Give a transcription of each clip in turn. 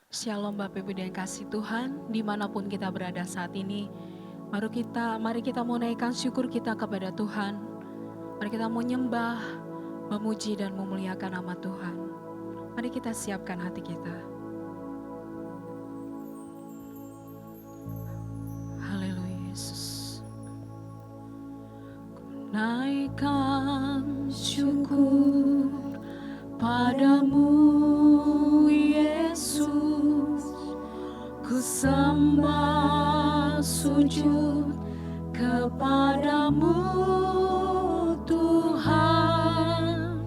Shalom Bapak Ibu yang kasih Tuhan, dimanapun kita berada saat ini. Mari kita mau naikkan syukur kita kepada Tuhan. Mari kita mau nyembah, memuji dan memuliakan nama Tuhan. Mari kita siapkan hati kita. Haleluya Yesus. Ku naikkan syukur padamu Yesus, ku sembah sujud kepadamu Tuhan,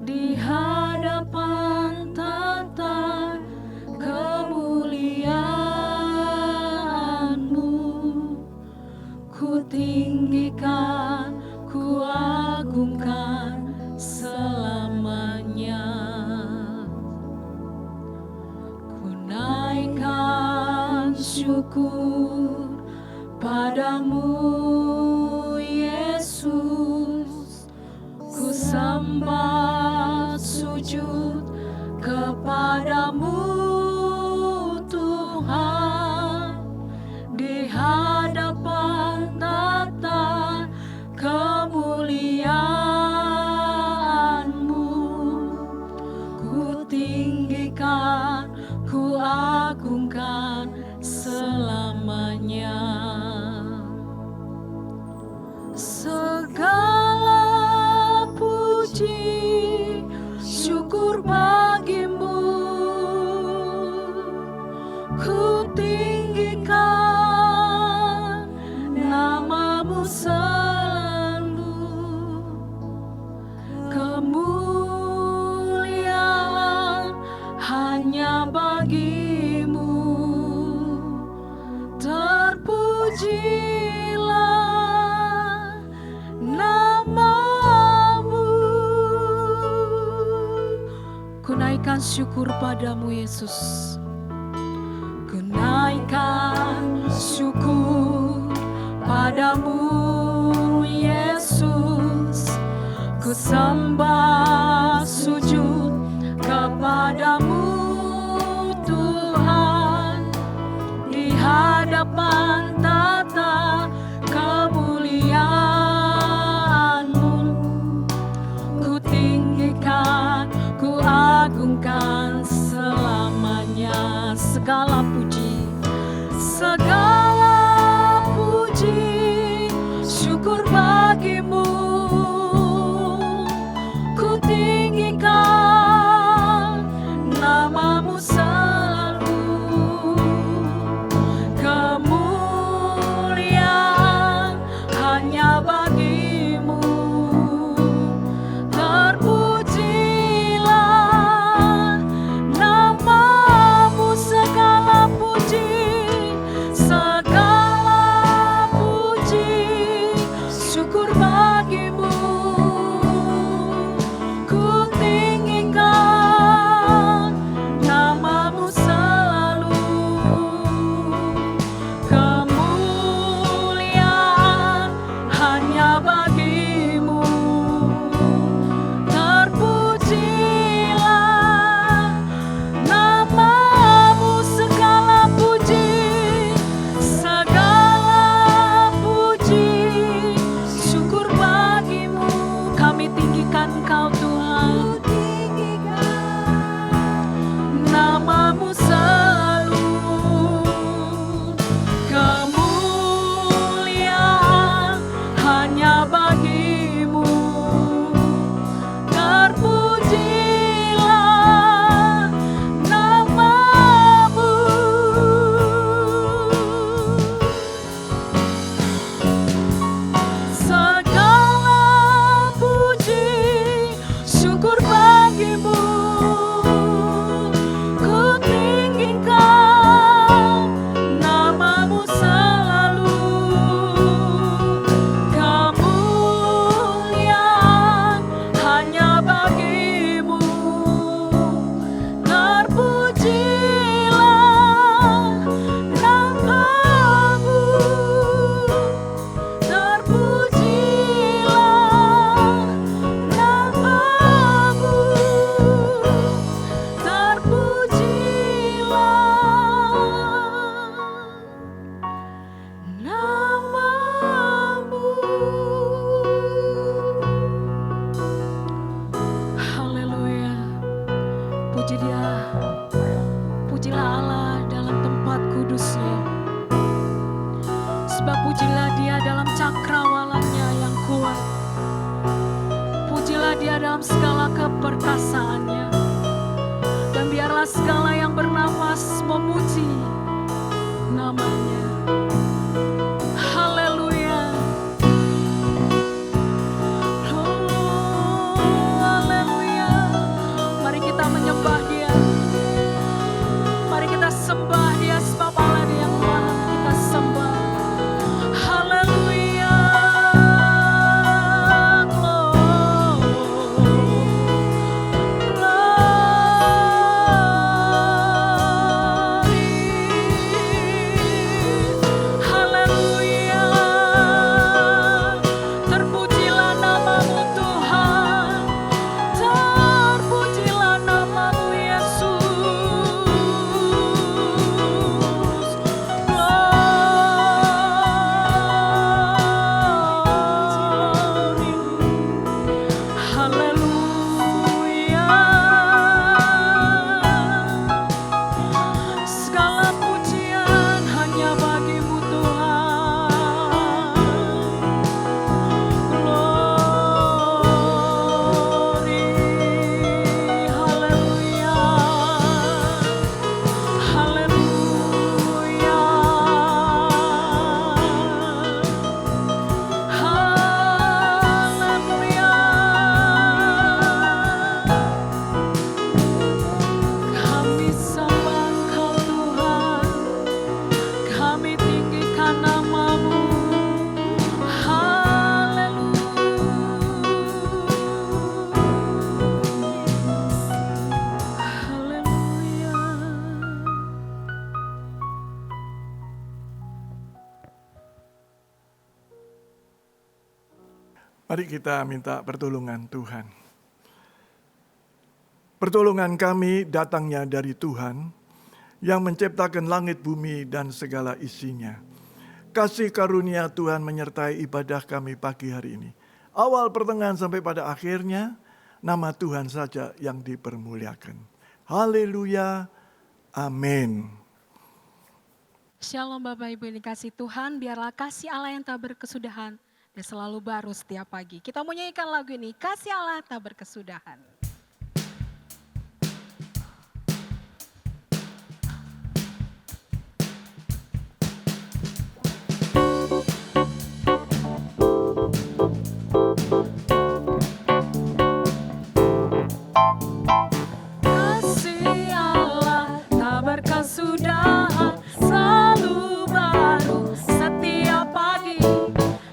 di hadapan tata kemuliaan-Mu, ku tinggikan, ku agungkan selamanya. Naikkan syukur padamu Yesus, ku sembah sujud kepadamu Tuhan, di hadapan tata kemuliaan-Mu, ku tinggikan, ku agungkan selamanya. Segala puji syukur bagimu, ku tinggikan nama-Mu selalu. Kemuliaan hanya bagimu, terpujilah nama-Mu. Ku naikkan syukur padamu Yesus, ku naikkan syukur padamu Yesus, ku sembah sujud kepadamu Tuhan, di hadapan tata kemuliaan-Mu, ku tinggikan, ku agungkan selamanya. Segala puji syukur bagimu, ku tinggikan nama-Mu selalu. Kemuliaan hanya bagimu, terpujilah nama-Mu. Segala Puji Dia, pujilah Allah dalam tempat kudusnya. Sebab pujilah Dia dalam cakrawalanya yang kuat. Pujilah Dia dalam segala keperkasaannya. Dan biarlah segala yang bernafas memuji namanya. Haleluya. Oh, haleluya. Mari kita menyembah Dia. Mari kita sembah Dia sebab Allah Dia yang Tuhan kita sembah. Haleluya. Mari kita minta pertolongan Tuhan. Pertolongan kami datangnya dari Tuhan yang menciptakan langit, bumi, dan segala isinya. Kasih karunia Tuhan menyertai ibadah kami pagi hari ini. Awal, pertengahan, sampai pada akhirnya, nama Tuhan saja yang dipermuliakan. Haleluya, amin. Shalom Bapak Ibu yang dikasih Tuhan, biarlah kasih Allah yang tak berkesudahan dan selalu baru setiap pagi. Kita mau nyanyikan lagu ini, kasih Allah tak berkesudahan. Kasih Allah tak berkesudahan, selalu baru setiap pagi.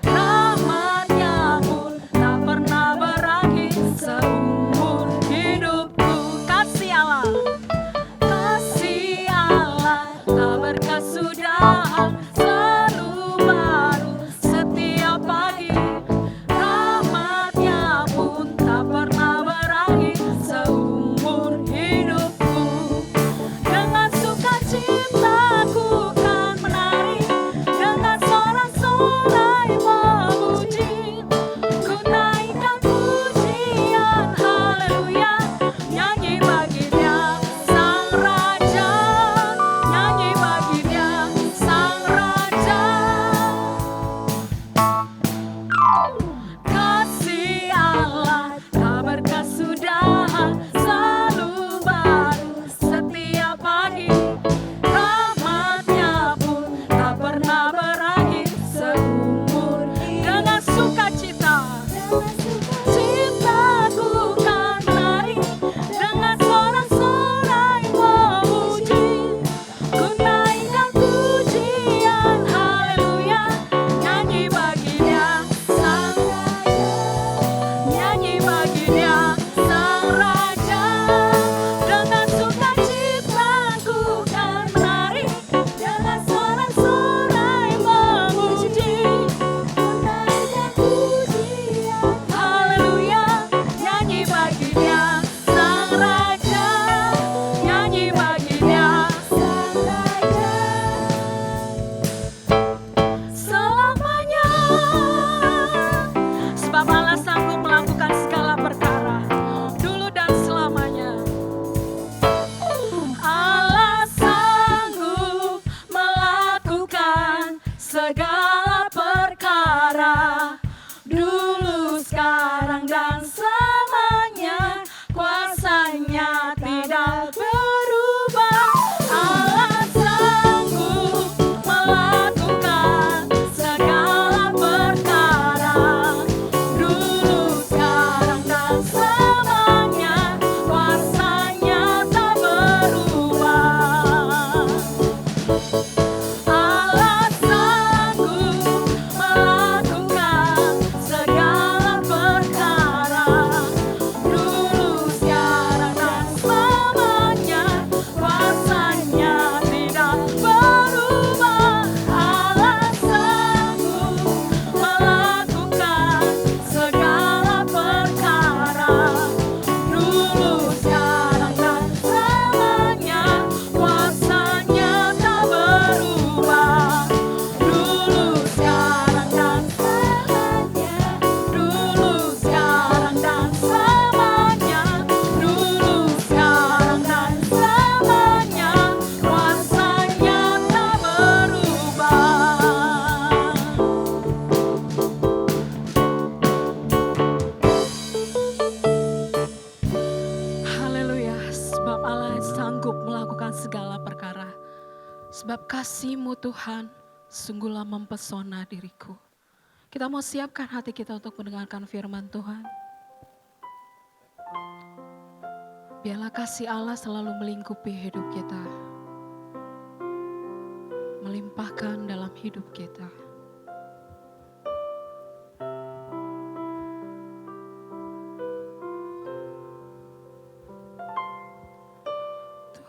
Rahmatnya pun tak pernah berakhir seumur hidupku. Kasih Allah tak berkesudahan, selalu baru setiap pagi. Rahmatnya pun tak pernah berakhir seumur hidupku. Dengan sukacita ku kan menari, dengan sorak-sorai memuji. Ku naikkan pujian, haleluya, nyanyi bagi Dia Sang Raja, nyanyi bagi Dia Sang Raja. sebab Allah sanggup melakukan segala perkara. Sebab kasih-Mu Tuhan sungguhlah mempesona diriku. Kita mau siapkan hati kita untuk mendengarkan firman Tuhan. Biarlah kasih Allah selalu melingkupi hidup kita, melimpahkan dalam hidup kita.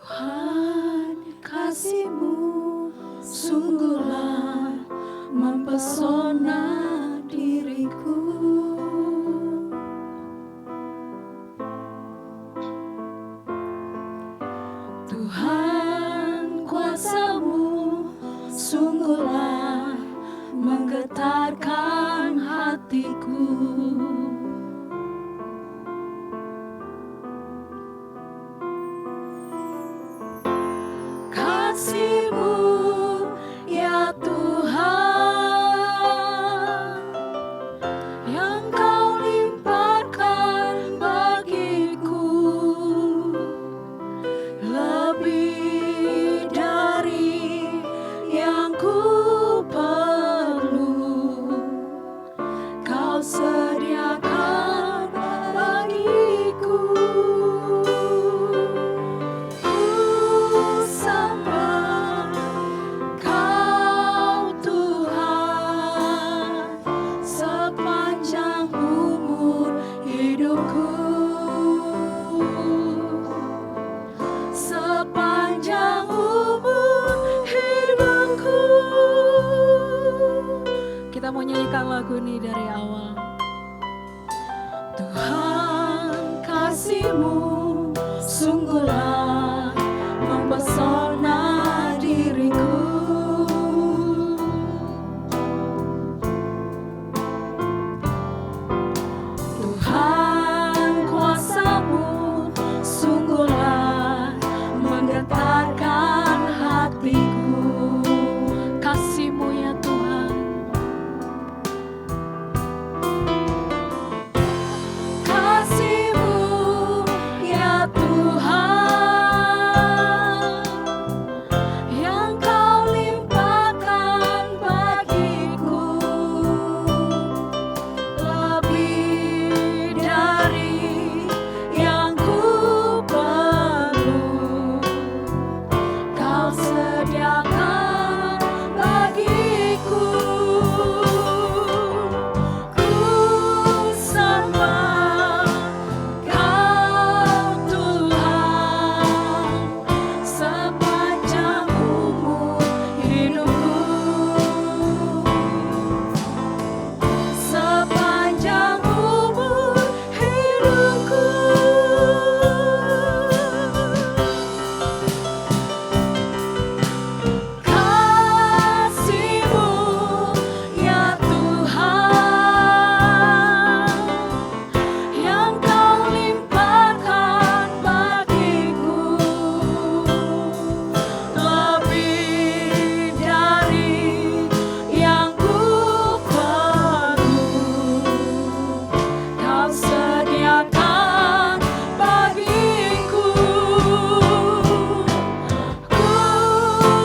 Tuhan, kasih-Mu sungguhlah mempesona diriku. Tuhan, kuasa-Mu sungguhlah menggetarkan hatiku. Kasih-Mu ya Tuhan, yang Kau limpahkan bagiku, lebih dari yang ku perlu, Kau sediakan bagiku. Sembah Kau Tuhan sepanjang umur hidupku, sepanjang umur hidupku. Kita mau nyanyikan lagu ini dari awal. Tuhan, kasih-Mu sungguhlah mempesona diriku. Tuhan, kuasa-Mu sungguhlah menggetarkan hatiku. Kasih-Mu ya Tuhan, Kasih-Mu ya Tuhan, yang Kau limpahkan bagiku, lebih dari yang ku perlu, Kau sediakan bagiku. Ku sembah Kau Tuhan sepanjang umur hidupku, sepanjang umur hidupku. Kasih-Mu ya Tuhan, yang Kau limpahkan bagiku, lebih dari yang ku perlu, Kau sediakan bagiku. Ku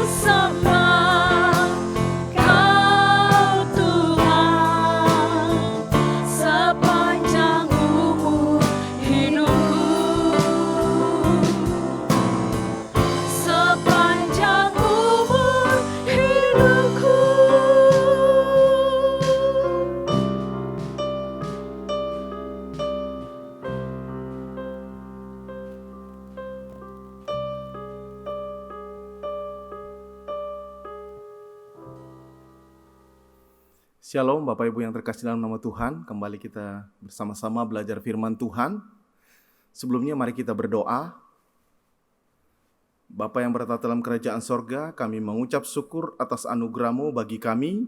sembah Kau Tuhan sepanjang umur hidupku, sepanjang umur hidupku. Shalom Bapak Ibu yang terkasih dalam nama Tuhan. Kembali kita bersama-sama belajar firman Tuhan. Sebelumnya mari kita berdoa. Bapa yang bertata dalam kerajaan sorga, kami mengucap syukur atas anugerah-Mu bagi kami.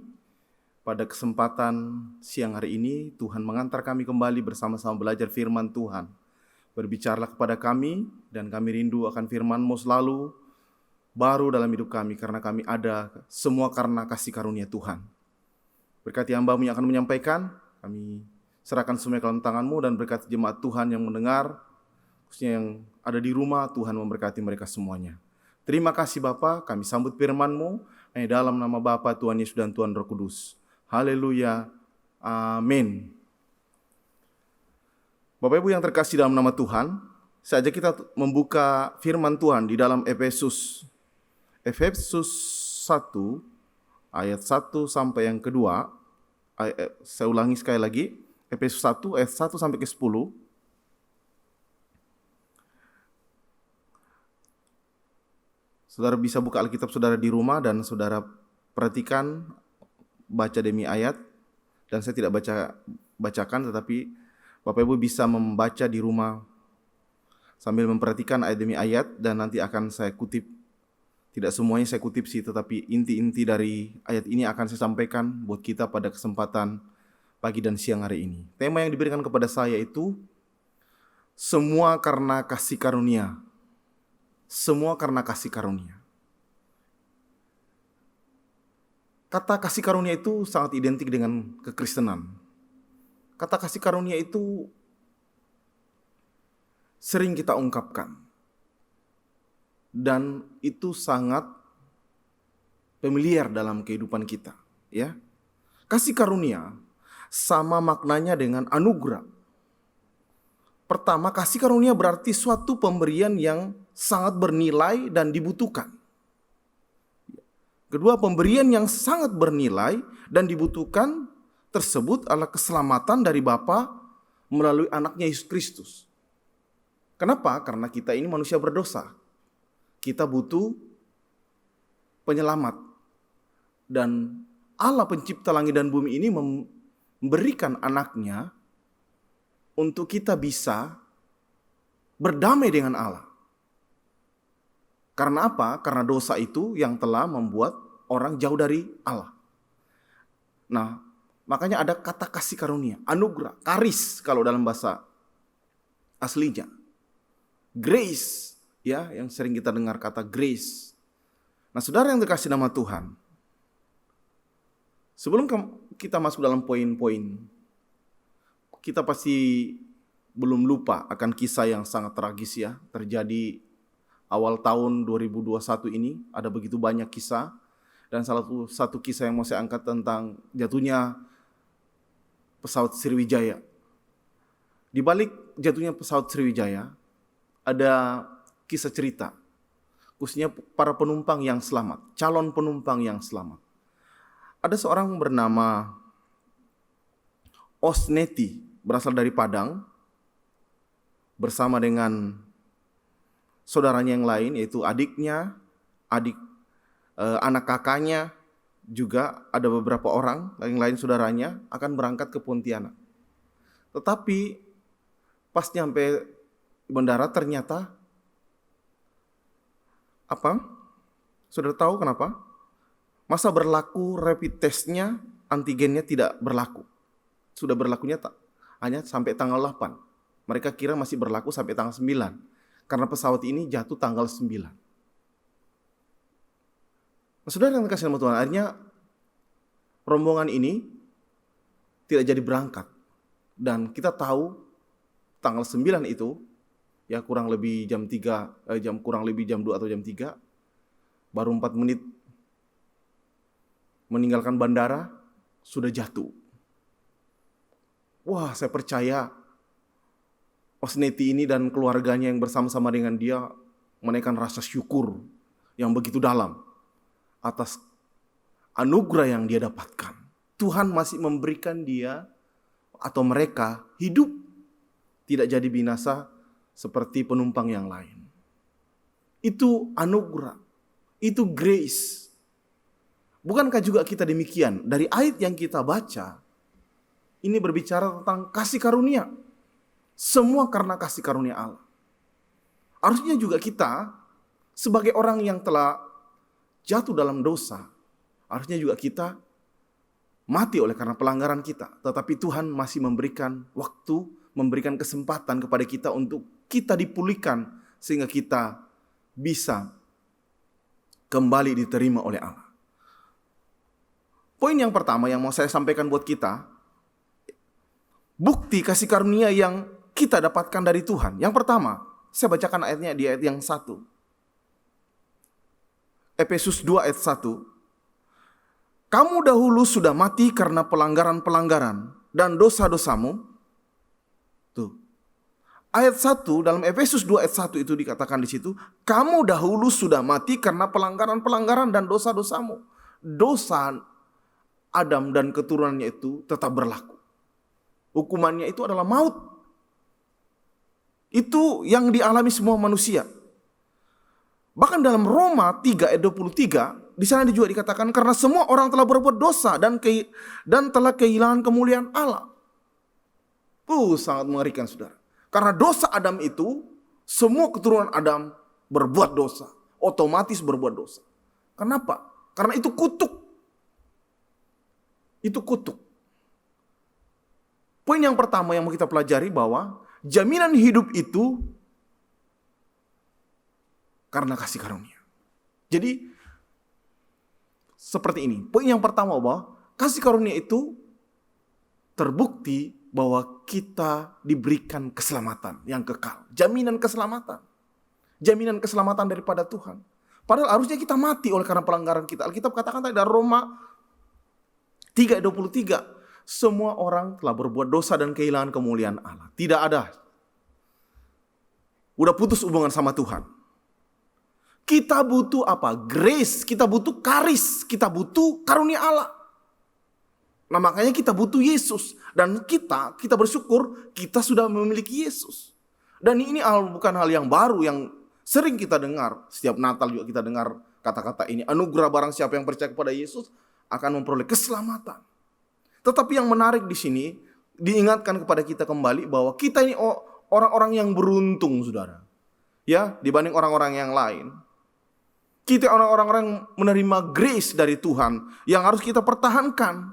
Pada kesempatan siang hari ini, Tuhan mengantar kami kembali bersama-sama belajar firman Tuhan. Berbicaralah kepada kami, dan kami rindu akan firman-Mu selalu baru dalam hidup kami, karena kami ada semua karena kasih karunia Tuhan. Berkati hamba-Mu yang akan menyampaikan, kami serahkan semua ke dalam tangan-Mu, dan berkati jemaat Tuhan yang mendengar, khususnya yang ada di rumah, Tuhan memberkati mereka semuanya. Terima kasih Bapa, kami sambut firman-Mu hanya dalam nama Bapa, Tuhan Yesus dan Tuhan Roh Kudus. Haleluya. Amin. Bapak Ibu yang terkasih dalam nama Tuhan, saya ajak kita membuka firman Tuhan di dalam Efesus 1 ayat 1 sampai yang kedua. Saya ulangi sekali lagi, Efesus 1 ayat 1 sampai ke 10. Saudara bisa buka Alkitab saudara di rumah dan saudara perhatikan, baca demi ayat. Dan saya tidak bacakan, tetapi Bapak Ibu bisa membaca di rumah sambil memperhatikan ayat demi ayat, dan nanti akan saya kutip. Tidak semuanya saya kutip sih, tetapi inti-inti dari ayat ini akan saya sampaikan buat kita pada kesempatan pagi dan siang hari ini. Tema yang diberikan kepada saya itu, semua karena kasih karunia. Semua karena kasih karunia. Kata kasih karunia itu sangat identik dengan kekristenan. Kata kasih karunia itu sering kita ungkapkan. Dan itu sangat familiar dalam kehidupan kita, ya. Kasih karunia sama maknanya dengan anugerah. Pertama, kasih karunia berarti suatu pemberian yang sangat bernilai dan dibutuhkan. Kedua, pemberian yang sangat bernilai dan dibutuhkan tersebut adalah keselamatan dari Bapa melalui anaknya Yesus Kristus. Kenapa? Karena kita ini manusia berdosa. Kita butuh penyelamat. Dan Allah pencipta langit dan bumi ini memberikan anaknya untuk kita bisa berdamai dengan Allah. Karena apa? Karena dosa itu yang telah membuat orang jauh dari Allah. Nah, makanya ada kata kasih karunia, anugerah, karis kalau dalam bahasa aslinya. Grace, ya, yang sering kita dengar kata grace. Nah, saudara yang dikasih nama Tuhan, sebelum kita masuk dalam poin-poin, kita pasti belum lupa akan kisah yang sangat tragis ya, terjadi awal tahun 2021 ini. Ada begitu banyak kisah, dan salah satu kisah yang mau saya angkat tentang jatuhnya pesawat Sriwijaya. Di balik jatuhnya pesawat Sriwijaya, ada kisah cerita, khususnya para penumpang yang selamat, calon penumpang yang selamat. Ada seorang bernama Osneti, berasal dari Padang, bersama dengan saudaranya yang lain, yaitu adiknya, anak kakaknya, juga ada beberapa orang lain saudaranya akan berangkat ke Pontianak. Tetapi pas nyampe bandara ternyata apa? Sudah tahu kenapa? Masa berlaku rapid testnya, antigennya tidak berlaku. Sudah berlakunya hanya sampai tanggal 8. Mereka kira masih berlaku sampai tanggal 9. Karena pesawat ini jatuh tanggal 9. Nah, saudara yang dikasih nama Tuhan, akhirnya rombongan ini tidak jadi berangkat. Dan kita tahu tanggal 9 itu, ya kurang lebih jam 2 atau jam 3, baru 4 menit meninggalkan bandara, sudah jatuh. Wah, saya percaya Osneti ini dan keluarganya yang bersama-sama dengan dia menaikkan rasa syukur yang begitu dalam atas anugerah yang dia dapatkan. Tuhan masih memberikan dia atau mereka hidup, tidak jadi binasa seperti penumpang yang lain. Itu anugerah, itu grace. Bukankah juga kita demikian? Dari ayat yang kita baca, ini berbicara tentang kasih karunia. Semua karena kasih karunia Allah. Harusnya juga kita sebagai orang yang telah jatuh dalam dosa, harusnya juga kita mati oleh karena pelanggaran kita. Tetapi Tuhan masih memberikan waktu, memberikan kesempatan kepada kita untuk kita dipulihkan sehingga kita bisa kembali diterima oleh Allah. Poin yang pertama yang mau saya sampaikan buat kita, bukti kasih karunia yang kita dapatkan dari Tuhan. Yang pertama, Saya bacakan ayatnya di ayat yang 1. Efesus 2 ayat 1. Kamu dahulu sudah mati karena pelanggaran-pelanggaran dan dosa-dosamu. Tuh. Ayat 1 dalam Efesus 2 ayat 1 itu dikatakan di situ, kamu dahulu sudah mati karena pelanggaran-pelanggaran dan dosa-dosamu. Dosa Adam dan keturunannya itu tetap berlaku. Hukumannya itu adalah maut. Itu yang dialami semua manusia. Bahkan dalam Roma 3 ayat 23, di sana juga dikatakan karena semua orang telah berbuat dosa dan telah kehilangan kemuliaan Allah. Sangat mengerikan saudara. Karena dosa Adam itu, semua keturunan Adam berbuat dosa. Otomatis berbuat dosa. Kenapa? Karena itu kutuk. Itu kutuk. Poin yang pertama yang mau kita pelajari bahwa jaminan hidup itu karena kasih karunia. Jadi seperti ini. Poin yang pertama bahwa kasih karunia itu terbukti bahwa kita diberikan keselamatan yang kekal. Jaminan keselamatan. Jaminan keselamatan daripada Tuhan. Padahal harusnya kita mati oleh karena pelanggaran kita. Alkitab katakan tadi dalam Roma 3 ayat 23. Semua orang telah berbuat dosa dan kehilangan kemuliaan Allah. Tidak ada. Udah putus hubungan sama Tuhan. Kita butuh apa? Grace, kita butuh karis, kita butuh karunia Allah. Nah makanya kita butuh Yesus. Dan kita bersyukur kita sudah memiliki Yesus. Dan ini bukan hal yang baru yang sering kita dengar. Setiap Natal juga kita dengar kata-kata ini. Anugerah barang siapa yang percaya kepada Yesus akan memperoleh keselamatan. Tetapi yang menarik di sini diingatkan kepada kita kembali bahwa kita ini orang-orang yang beruntung, saudara. Ya, dibanding orang-orang yang lain. Kita orang-orang yang menerima grace dari Tuhan yang harus kita pertahankan.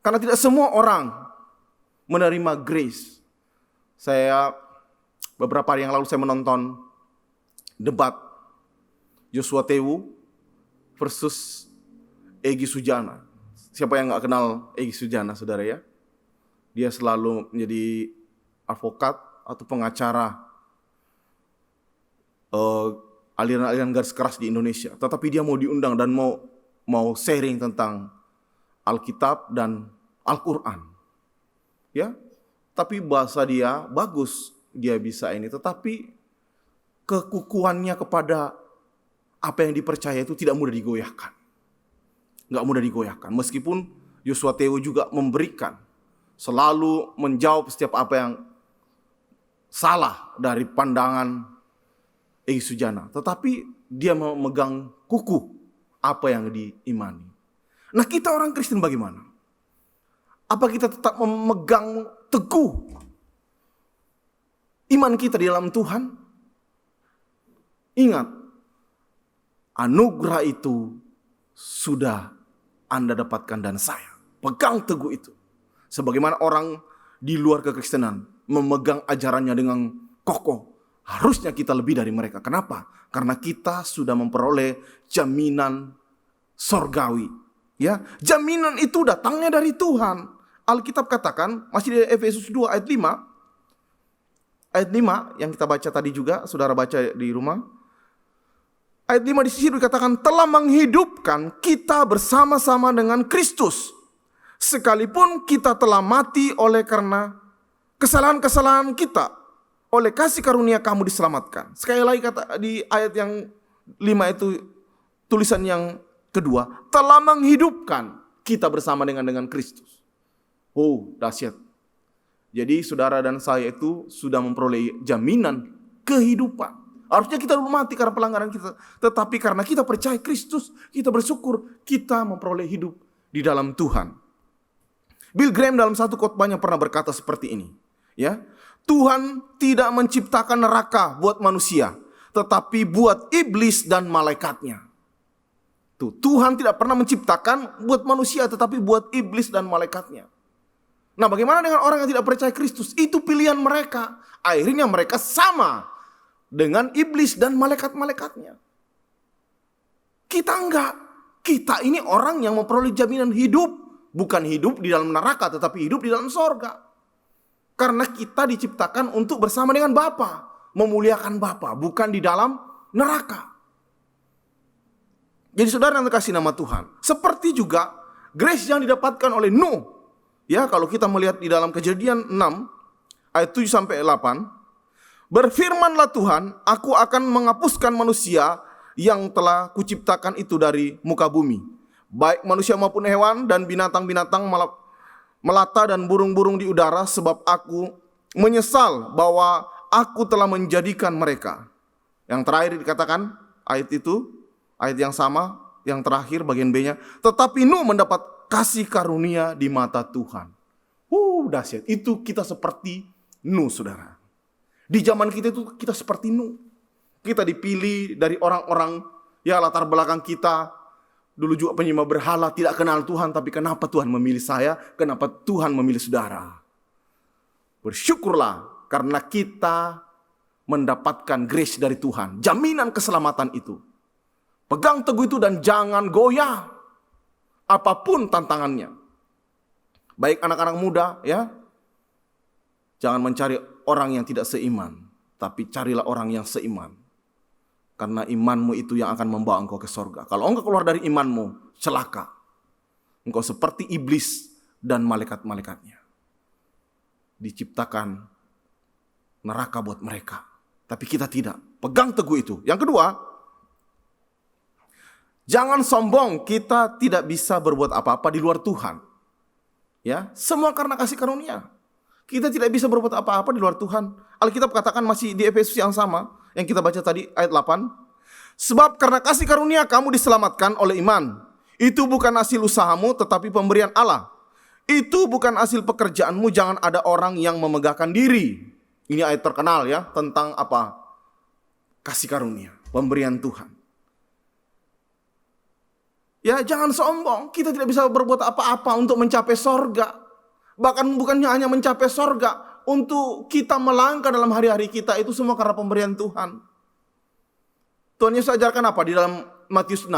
Karena tidak semua orang menerima grace. Beberapa hari yang lalu saya menonton debat Joshua Tewu versus Egy Sujana. Siapa yang gak kenal Egy Sujana, saudara ya? Dia selalu menjadi advokat atau pengacara aliran-aliran garis keras di Indonesia. Tetapi dia mau diundang dan mau sharing tentang Alkitab dan Al-Quran. Ya, tapi bahasa dia bagus, dia bisa ini. Tetapi kekukuhannya kepada apa yang dipercaya itu tidak mudah digoyahkan. Nggak mudah digoyahkan. Meskipun Joshua Tewu juga memberikan, selalu menjawab setiap apa yang salah dari pandangan Egy Sujana. Tetapi dia memegang kukuh apa yang diimani. Nah kita orang Kristen bagaimana? Apa kita tetap memegang teguh iman kita di dalam Tuhan? Ingat, anugerah itu sudah Anda dapatkan dan saya. Pegang teguh itu. Sebagaimana orang di luar kekristenan memegang ajarannya dengan kokoh. Harusnya kita lebih dari mereka. Kenapa? Karena kita sudah memperoleh jaminan sorgawi. Ya, jaminan itu datangnya dari Tuhan. Alkitab katakan, masih di Efesus 2 ayat 5. Ayat 5 yang kita baca tadi juga, saudara baca di rumah. Ayat 5 di situ dikatakan telah menghidupkan kita bersama-sama dengan Kristus. Sekalipun kita telah mati oleh karena kesalahan-kesalahan kita. Oleh kasih karunia kamu diselamatkan. Sekali lagi kata di ayat yang 5 itu tulisan yang kedua. Telah menghidupkan kita bersama dengan Kristus. Oh dahsyat. Jadi saudara dan saya itu sudah memperoleh jaminan kehidupan. Harusnya kita dulu mati karena pelanggaran kita. Tetapi karena kita percaya Kristus, kita bersyukur kita memperoleh hidup di dalam Tuhan. Bill Graham dalam satu khotbahnya pernah berkata seperti ini. Ya, Tuhan tidak menciptakan neraka buat manusia, tetapi buat iblis dan malaikatnya. Tuhan tidak pernah menciptakan buat manusia, tetapi buat iblis dan malaikatnya. Nah, bagaimana dengan orang yang tidak percaya Kristus? Itu pilihan mereka. Akhirnya mereka sama dengan iblis dan malaikat-malaikatnya. Kita enggak. Kita ini orang yang memperoleh jaminan hidup. Bukan hidup di dalam neraka, tetapi hidup di dalam sorga. Karena kita diciptakan untuk bersama dengan Bapa, memuliakan Bapa, bukan di dalam neraka. Jadi saudara yang terkasih nama Tuhan, seperti juga grace yang didapatkan oleh Nuh. Ya, kalau kita melihat di dalam Kejadian 6 ayat 7 sampai 8, berfirmanlah Tuhan, aku akan menghapuskan manusia yang telah kuciptakan itu dari muka bumi, baik manusia maupun hewan dan binatang-binatang melata dan burung-burung di udara, sebab aku menyesal bahwa aku telah menjadikan mereka. Yang terakhir dikatakan ayat itu, ayat yang sama, yang terakhir bagian B-nya, tetapi Nuh mendapat kasih karunia di mata Tuhan. Dahsyat. Itu kita seperti Nuh, saudara. Di zaman kita itu kita seperti Nuh. Kita dipilih dari orang-orang, ya latar belakang kita dulu juga penyembah berhala, tidak kenal Tuhan, tapi kenapa Tuhan memilih saya? Kenapa Tuhan memilih saudara? Bersyukurlah karena kita mendapatkan grace dari Tuhan, jaminan keselamatan itu. Pegang teguh itu dan jangan goyah apapun tantangannya. Baik anak-anak muda, ya, jangan mencari orang yang tidak seiman, tapi carilah orang yang seiman. Karena imanmu itu yang akan membawa engkau ke sorga. Kalau engkau keluar dari imanmu, celaka. Engkau seperti iblis dan malaikat-malaikatnya. Diciptakan neraka buat mereka. Tapi kita tidak. Pegang teguh itu. Yang kedua, jangan sombong, kita tidak bisa berbuat apa-apa di luar Tuhan. Ya, semua karena kasih karunia. Kita tidak bisa berbuat apa-apa di luar Tuhan. Alkitab katakan masih di Efesus yang sama, yang kita baca tadi ayat 8. Sebab karena kasih karunia kamu diselamatkan oleh iman. Itu bukan hasil usahamu tetapi pemberian Allah. Itu bukan hasil pekerjaanmu, jangan ada orang yang memegahkan diri. Ini ayat terkenal ya, tentang apa? Kasih karunia, pemberian Tuhan. Ya, jangan sombong, kita tidak bisa berbuat apa-apa untuk mencapai sorga. Bahkan bukannya hanya mencapai sorga, untuk kita melangkah dalam hari-hari kita, itu semua karena pemberian Tuhan. Tuhan Yesus ajarkan apa di dalam Matius 6?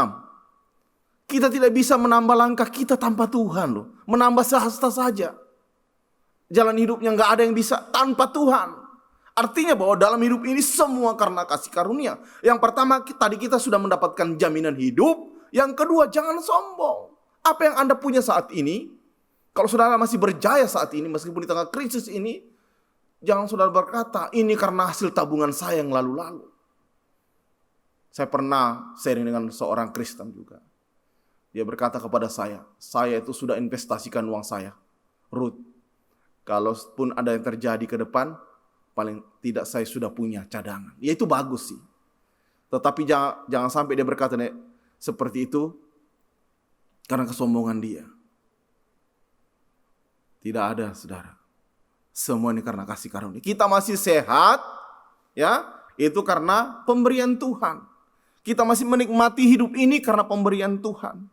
Kita tidak bisa menambah langkah kita tanpa Tuhan loh. Menambah sehasta saja. Jalan hidupnya gak ada yang bisa tanpa Tuhan. Artinya bahwa dalam hidup ini semua karena kasih karunia. Yang pertama tadi kita sudah mendapatkan jaminan hidup. Yang kedua, jangan sombong. Apa yang Anda punya saat ini, kalau saudara masih berjaya saat ini, meskipun di tengah krisis ini, jangan saudara berkata, ini karena hasil tabungan saya yang lalu-lalu. Saya pernah sharing dengan seorang Kristen juga. Dia berkata kepada saya itu sudah investasikan uang saya. Ruth, kalaupun ada yang terjadi ke depan, paling tidak saya sudah punya cadangan. Ya itu bagus sih. Tetapi jangan sampai dia berkata seperti itu karena kesombongan dia. Tidak ada, saudara. Semua ini karena kasih karunia. Kita masih sehat, ya, itu karena pemberian Tuhan. Kita masih menikmati hidup ini karena pemberian Tuhan.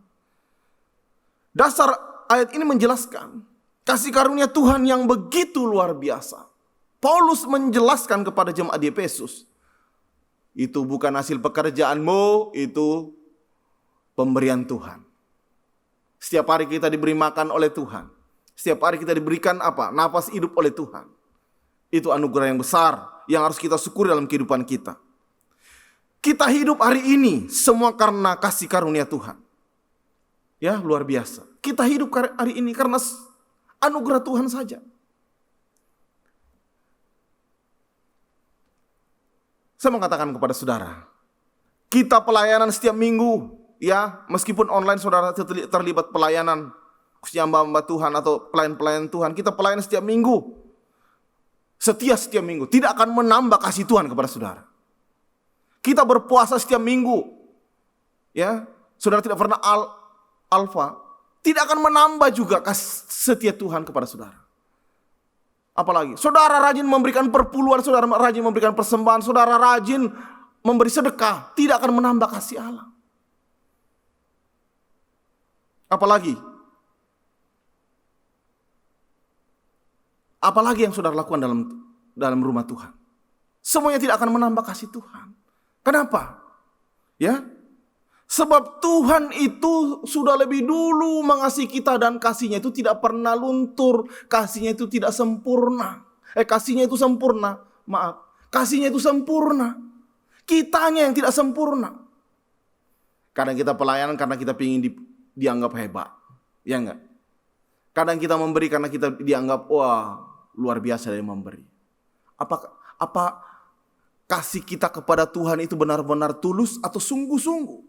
Dasar ayat ini menjelaskan kasih karunia Tuhan yang begitu luar biasa. Paulus menjelaskan kepada jemaat di Efesus, itu bukan hasil pekerjaanmu, itu pemberian Tuhan. Setiap hari kita diberi makan oleh Tuhan. Setiap hari kita diberikan apa? Nafas hidup oleh Tuhan. Itu anugerah yang besar yang harus kita syukuri dalam kehidupan kita. Kita hidup hari ini semua karena kasih karunia Tuhan. Ya, luar biasa. Kita hidup hari ini karena anugerah Tuhan saja. Saya mengatakan kepada saudara, kita pelayanan setiap minggu, ya, meskipun online saudara terlibat pelayanan, khususnya hamba-hamba Tuhan atau pelayan-pelayan Tuhan, kita pelayanan setiap minggu. Setiap minggu, tidak akan menambah kasih Tuhan kepada saudara. Kita berpuasa setiap minggu, ya, saudara tidak pernah alfa, tidak akan menambah juga kasih setia Tuhan kepada saudara. Apalagi, saudara rajin memberikan perpuluhan, saudara rajin memberikan persembahan, saudara rajin memberi sedekah, tidak akan menambah kasih Allah. Apalagi yang saudara lakukan dalam rumah Tuhan. Semuanya tidak akan menambah kasih Tuhan. Kenapa? Ya, sebab Tuhan itu sudah lebih dulu mengasihi kita dan kasihnya itu tidak pernah luntur, kasihnya itu tidak sempurna. Kasihnya itu sempurna. Maaf, kasihnya itu sempurna. Kitanya yang tidak sempurna. Kadang kita pelayanan karena kita ingin dianggap hebat. Ya enggak? Kadang kita memberi karena kita dianggap, wah, luar biasa dari memberi. Apa kasih kita kepada Tuhan itu benar-benar tulus atau sungguh-sungguh?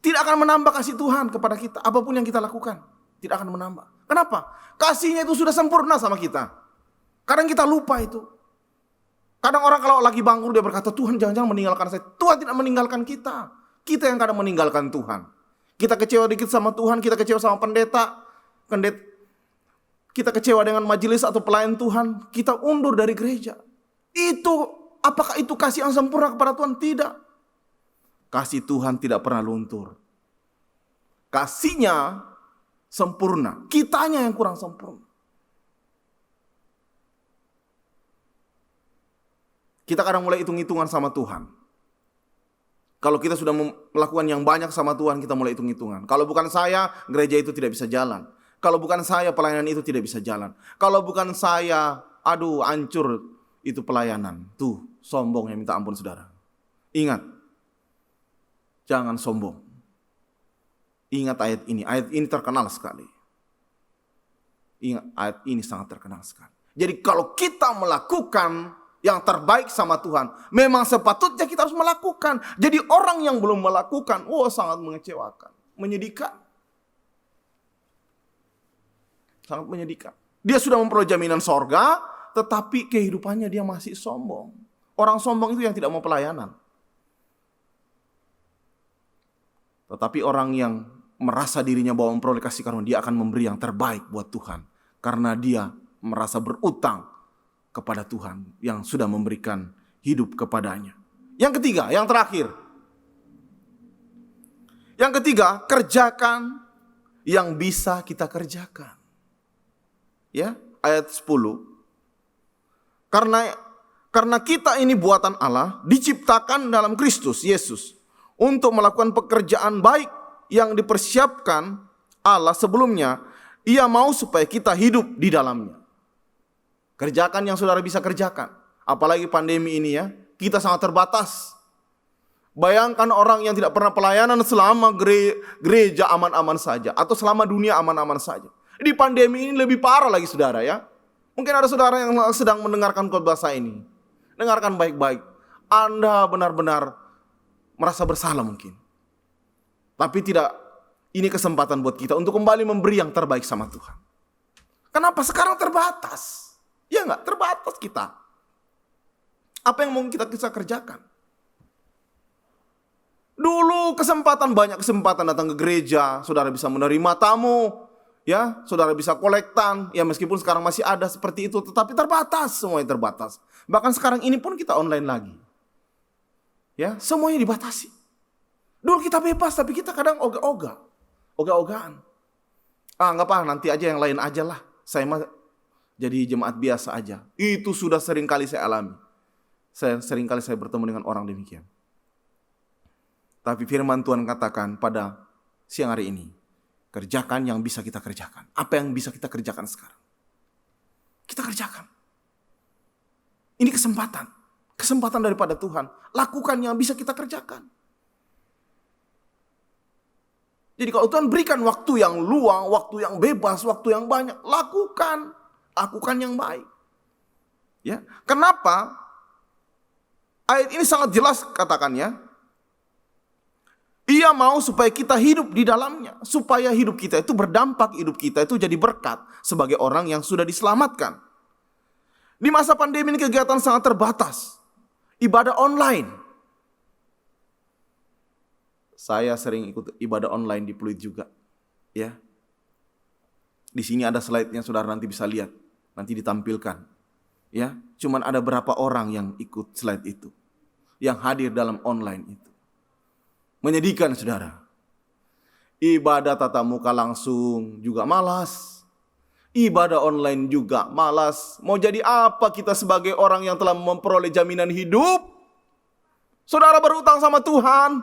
Tidak akan menambah kasih Tuhan kepada kita. Apapun yang kita lakukan, tidak akan menambah. Kenapa? Kasihnya itu sudah sempurna sama kita. Kadang kita lupa itu. Kadang orang kalau lagi bangkrut dia berkata, Tuhan jangan-jangan meninggalkan saya. Tuhan tidak meninggalkan kita. Kita yang kadang meninggalkan Tuhan. Kita kecewa dikit sama Tuhan, kita kecewa sama pendeta. Kita kecewa dengan majelis atau pelayan Tuhan, kita undur dari gereja. Apakah itu kasih yang sempurna kepada Tuhan? Tidak. Kasih Tuhan tidak pernah luntur. Kasihnya sempurna, kitanya yang kurang sempurna. Kita kadang mulai hitung-hitungan sama Tuhan. Kalau kita sudah melakukan yang banyak sama Tuhan, kita mulai hitung-hitungan. Kalau bukan saya, gereja itu tidak bisa jalan. Kalau bukan saya, pelayanan itu tidak bisa jalan. Kalau bukan saya, hancur itu pelayanan. Tuh, sombong yang minta ampun saudara. Ingat, jangan sombong. Ingat ayat ini terkenal sekali. Ingat, ayat ini sangat terkenal sekali. Jadi kalau kita melakukan yang terbaik sama Tuhan, memang sepatutnya kita harus melakukan. Jadi orang yang belum melakukan, sangat mengecewakan, menyedihkan. Sangat menyedihkan. Dia sudah memperoleh jaminan sorga, tetapi kehidupannya dia masih sombong. Orang sombong itu yang tidak mau pelayanan. Tetapi orang yang merasa dirinya bahwa memperoleh kasih karunia, dia akan memberi yang terbaik buat Tuhan. Karena dia merasa berutang kepada Tuhan yang sudah memberikan hidup kepadanya. Yang ketiga, yang terakhir. Yang ketiga, kerjakan yang bisa kita kerjakan. Ya, ayat 10. Karena kita ini buatan Allah, diciptakan dalam Kristus Yesus untuk melakukan pekerjaan baik yang dipersiapkan Allah sebelumnya. Ia mau supaya kita hidup di dalamnya. Kerjakan yang saudara bisa kerjakan. Apalagi pandemi ini ya, kita sangat terbatas. Bayangkan orang yang tidak pernah pelayanan selama gereja aman-aman saja, atau selama dunia aman-aman saja. Di pandemi ini lebih parah lagi saudara ya. Mungkin ada saudara yang sedang mendengarkan khotbah saya ini. Dengarkan baik-baik. Anda benar-benar merasa bersalah mungkin. Tapi tidak, ini kesempatan buat kita untuk kembali memberi yang terbaik sama Tuhan. Kenapa? Sekarang terbatas. Ya enggak? Terbatas kita. Apa yang mau kita bisa kerjakan? Dulu banyak kesempatan datang ke gereja. Saudara bisa menerima tamu. Ya, saudara bisa kolektan, ya meskipun sekarang masih ada seperti itu, tetapi terbatas, semuanya terbatas. Bahkan sekarang ini pun kita online lagi. Ya, semuanya dibatasi. Dulu kita bebas, tapi kita kadang ogah-ogahan. Enggak apa, nanti aja yang lain aja lah. Saya mah jadi jemaat biasa aja. Itu sudah sering kali saya alami. Sering kali saya bertemu dengan orang demikian. Tapi firman Tuhan katakan pada siang hari ini, kerjakan yang bisa kita kerjakan. Apa yang bisa kita kerjakan sekarang? Kita kerjakan. Ini kesempatan. Kesempatan daripada Tuhan. Lakukan yang bisa kita kerjakan. Jadi kalau Tuhan berikan waktu yang luang, waktu yang bebas, waktu yang banyak, lakukan. Lakukan yang baik. Ya. Kenapa? Ayat ini sangat jelas katakannya. Ia mau supaya kita hidup di dalamnya. Supaya hidup kita itu berdampak, hidup kita itu jadi berkat sebagai orang yang sudah diselamatkan. Di masa pandemi ini kegiatan sangat terbatas. Ibadah online. Saya sering ikut ibadah online di Pluit juga. Ya. Di sini ada slide-nya, saudara nanti bisa lihat. Nanti ditampilkan. Ya, cuman ada berapa orang yang ikut slide itu. Yang hadir dalam online itu. Menyedihkan saudara. Ibadah tatap muka langsung juga malas. Ibadah online juga malas. Mau jadi apa kita sebagai orang yang telah memperoleh jaminan hidup? Saudara berutang sama Tuhan.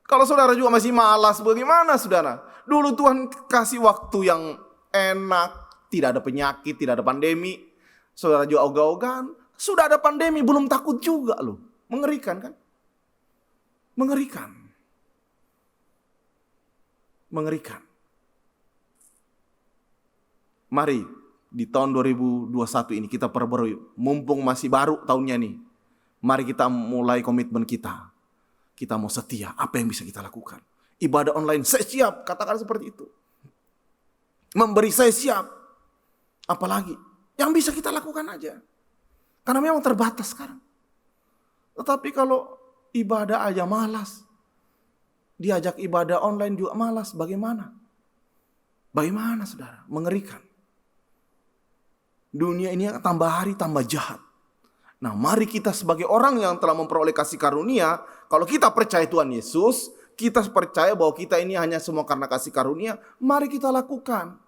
Kalau saudara juga masih malas, bagaimana saudara? Dulu Tuhan kasih waktu yang enak, tidak ada penyakit, tidak ada pandemi. Saudara juga ogah-ogahan, sudah ada pandemi belum takut juga loh. Mengerikan kan? Mengerikan. Mengerikan. Mari di tahun 2021 ini kita perbarui, mumpung masih baru tahunnya nih. Mari kita mulai komitmen kita. Kita mau setia, apa yang bisa kita lakukan? Ibadah online, saya siap, katakan seperti itu. Memberi, saya siap. Apalagi yang bisa kita lakukan aja. Karena memang terbatas sekarang. Tetapi kalau ibadah aja malas, diajak ibadah online juga malas, bagaimana? Bagaimana saudara? Mengerikan. Dunia ini tambah hari tambah jahat. Nah, mari kita sebagai orang yang telah memperoleh kasih karunia, kalau kita percaya Tuhan Yesus, kita percaya bahwa kita ini hanya semua karena kasih karunia, mari kita lakukan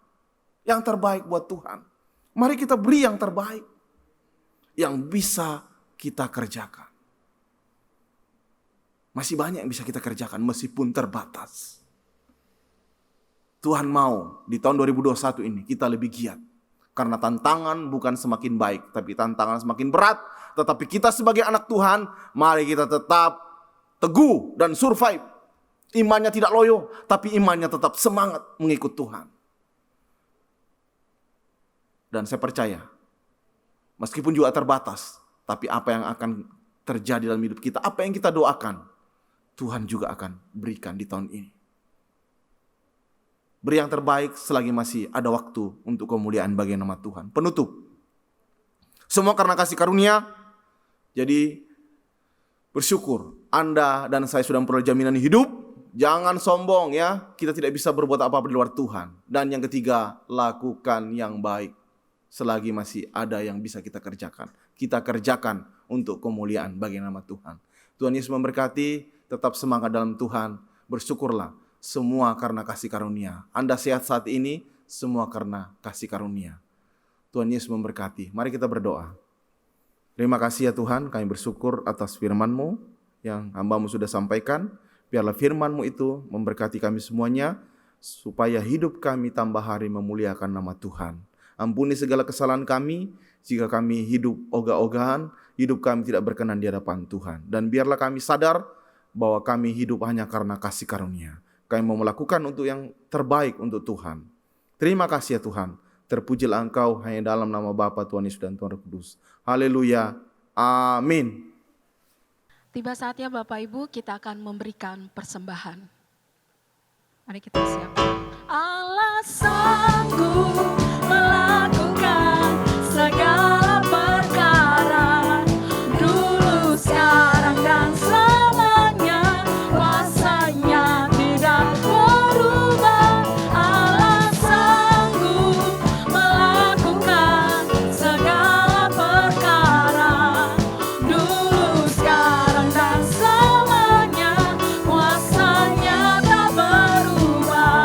yang terbaik buat Tuhan. Mari kita beri yang terbaik yang bisa kita kerjakan. Masih banyak yang bisa kita kerjakan meskipun terbatas. Tuhan mau di tahun 2021 ini kita lebih giat. Karena tantangan bukan semakin baik, tapi tantangan semakin berat. Tetapi kita sebagai anak Tuhan, mari kita tetap teguh dan survive. Imannya tidak loyo, tapi imannya tetap semangat mengikut Tuhan. Dan saya percaya, meskipun juga terbatas, tapi apa yang akan terjadi dalam hidup kita, apa yang kita doakan, Tuhan juga akan berikan di tahun ini. Beri yang terbaik selagi masih ada waktu untuk kemuliaan bagi nama Tuhan. Penutup. Semua karena kasih karunia. Jadi bersyukur Anda dan saya sudah memperoleh jaminan hidup. Jangan sombong ya. Kita tidak bisa berbuat apa-apa di luar Tuhan. Dan yang ketiga, lakukan yang baik. Selagi masih ada yang bisa kita kerjakan. Kita kerjakan untuk kemuliaan bagi nama Tuhan. Tuhan Yesus memberkati. Tetap semangat dalam Tuhan. Bersyukurlah. Semua karena kasih karunia. Anda sehat saat ini, semua karena kasih karunia. Tuhan Yesus memberkati. Mari kita berdoa. Terima kasih ya Tuhan, kami bersyukur atas firman-Mu yang hamba-Mu sudah sampaikan. Biarlah firman-Mu itu memberkati kami semuanya, supaya hidup kami tambah hari memuliakan nama Tuhan. Ampuni segala kesalahan kami, jika kami hidup ogah-ogahan, hidup kami tidak berkenan di hadapan Tuhan. Dan biarlah kami sadar bahwa kami hidup hanya karena kasih karunia. Kami mau melakukan untuk yang terbaik untuk Tuhan. Terima kasih ya Tuhan. Terpujilah Engkau hanya dalam nama Bapa, Tuhan Yesus dan Tuhan Roh Kudus. Haleluya. Amin. Tiba saatnya Bapak Ibu kita akan memberikan persembahan. Mari kita siapkan. Allah sanggup melakukan segala perkara, dulu, sekarang, dan selamanya. Kuasanya tidak berubah. Allah sanggup melakukan segala perkara, dulu, sekarang, dan selamanya. Kuasanya tak berubah.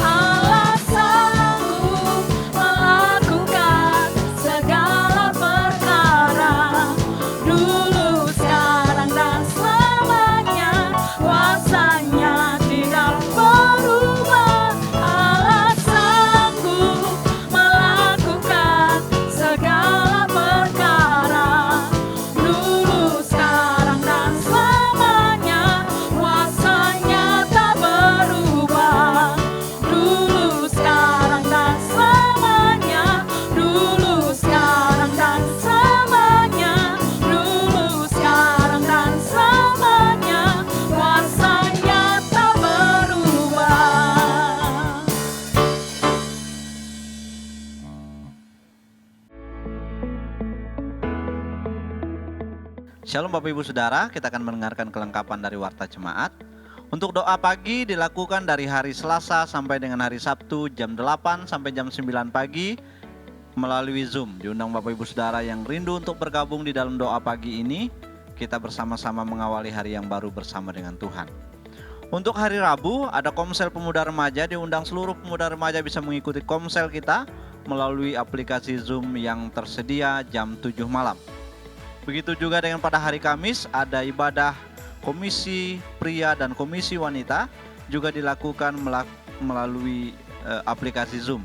Allah sanggup melakukan segala perkara, dulu, sekarang, dan selamanya. Kuasanya tidak berubah. Allah sanggup melakukan segala perkara, dulu, sekarang, dan selamanya. Kuasanya tak berubah. Dulu, sekarang, dan selamanya. Dulu, sekarang, dan selamanya. Dulu, sekarang, dan selamanya. Kuasanya tak berubah. Shalom Bapak Ibu Saudara, kita akan mendengarkan kelengkapan dari Warta Jemaat. Untuk doa pagi dilakukan dari hari Selasa sampai dengan hari Sabtu jam 8 sampai jam 9 pagi melalui Zoom. Diundang Bapak Ibu Saudara yang rindu untuk bergabung di dalam doa pagi ini, kita bersama-sama mengawali hari yang baru bersama dengan Tuhan. Untuk hari Rabu ada Komsel Pemuda Remaja, diundang seluruh pemuda remaja bisa mengikuti komsel kita melalui aplikasi Zoom yang tersedia jam 7 malam. Begitu juga dengan pada hari Kamis ada ibadah komisi pria dan komisi wanita juga dilakukan melalui aplikasi Zoom.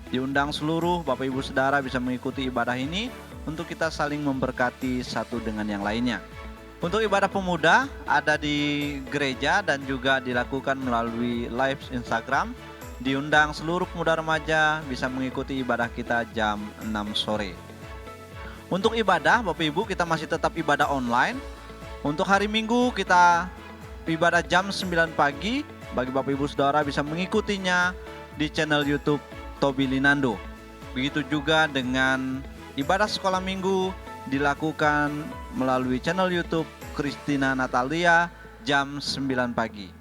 Diundang seluruh Bapak Ibu Saudara bisa mengikuti ibadah ini untuk kita saling memberkati satu dengan yang lainnya. Untuk ibadah pemuda ada di gereja dan juga dilakukan melalui live Instagram. Diundang seluruh pemuda remaja bisa mengikuti ibadah kita jam 6 sore. Untuk ibadah Bapak Ibu kita masih tetap ibadah online. Untuk hari Minggu kita ibadah jam 9 pagi. Bagi Bapak Ibu Saudara bisa mengikutinya di channel YouTube Tobi Linando. Begitu juga dengan ibadah sekolah minggu dilakukan melalui channel YouTube Christina Natalia jam 9 pagi.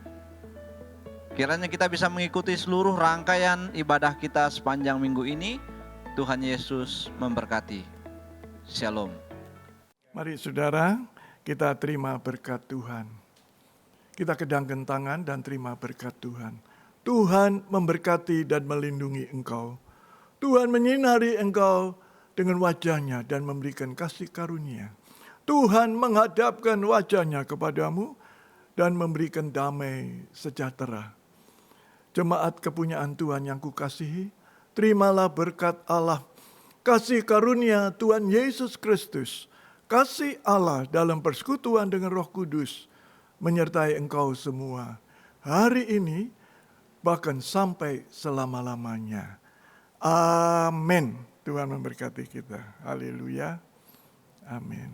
Kiranya kita bisa mengikuti seluruh rangkaian ibadah kita sepanjang minggu ini. Tuhan Yesus memberkati. Shalom. Mari saudara, kita terima berkat Tuhan. Kita kedangkan tangan dan terima berkat Tuhan. Tuhan memberkati dan melindungi engkau. Tuhan menyinari engkau dengan wajah-Nya dan memberikan kasih karunia. Tuhan menghadapkan wajah-Nya kepadamu dan memberikan damai sejahtera. Jemaat kepunyaan Tuhan yang kukasihi, terimalah berkat Allah, kasih karunia Tuhan Yesus Kristus, kasih Allah dalam persekutuan dengan Roh Kudus, menyertai engkau semua hari ini, bahkan sampai selama-lamanya. Amin. Tuhan memberkati kita. Haleluya. Amin.